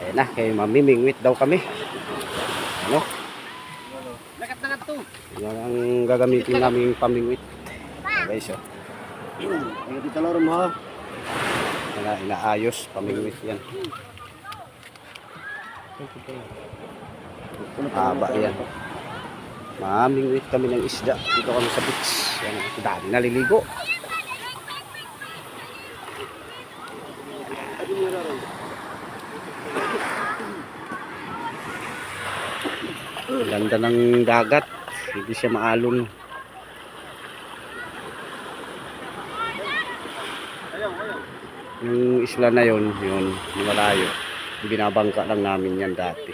Ayan na, kay mamimingwit daw kami. Ano? Nakat to. Yan ang gagamitin naming pamingwit. Guys, oh. Ay, dito laro mo ha. Inaayos, pamingwit yan. Haba yan. Mamingwit kami ng isda. Dito kami sa beach. Yan, dami naliligo. Ganda ng dagat, hindi siya maalon. Yung isla na yun malayo. Binabangka lang namin yan dati.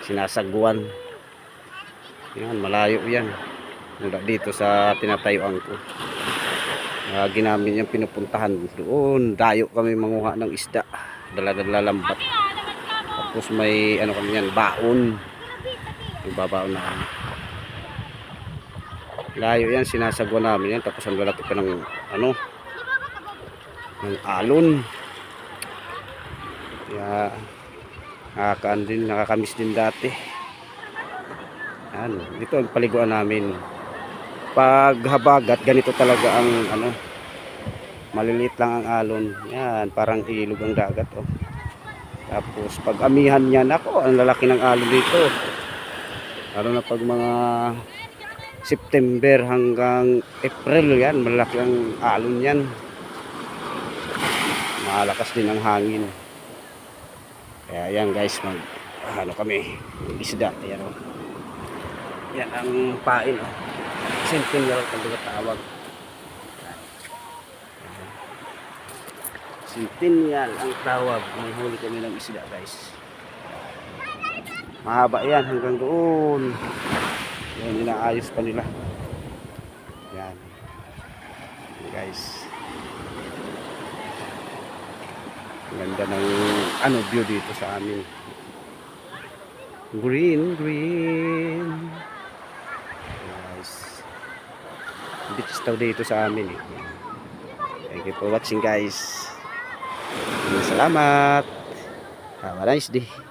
Sinasagwan. Yan, malayo yan. Mula dito sa tinatayuan ko. Lagi namin yung pinupuntahan doon. Dayo kami manguha ng isda. Dala-dala lambat. Tapos may ano kami yan, baon. Babaon na kami. Layo yan, sinasagwa namin yan. Tapos ang lalaki pa ng ano, ng alon. Kaya nakakamiss din dati. Yan, dito ang paliguan namin. Pag habagat, ganito talaga ang ano, maliliit lang ang alon. Yan, parang ilog ang dagat, oh. Tapos pag amihan niyan, ako, ang lalaki ng alon dito. Lalo na pag mga September hanggang April, yan, malaki ang alon yan. Malakas din ang hangin. Kaya yan guys, ano kami, isda. Yan, oh. Yan ang pain, oh. Centennial kung tawag. Centennial ang tawag. May huli kami ng isda guys. Mahaba yan hanggang doon. Yan, inaayos pa nila. Yan guys, ganda ng ano, view dito sa amin. Green guys. Beach daw dito sa amin, eh. Thank you for watching guys. Salamat. Have a nice day.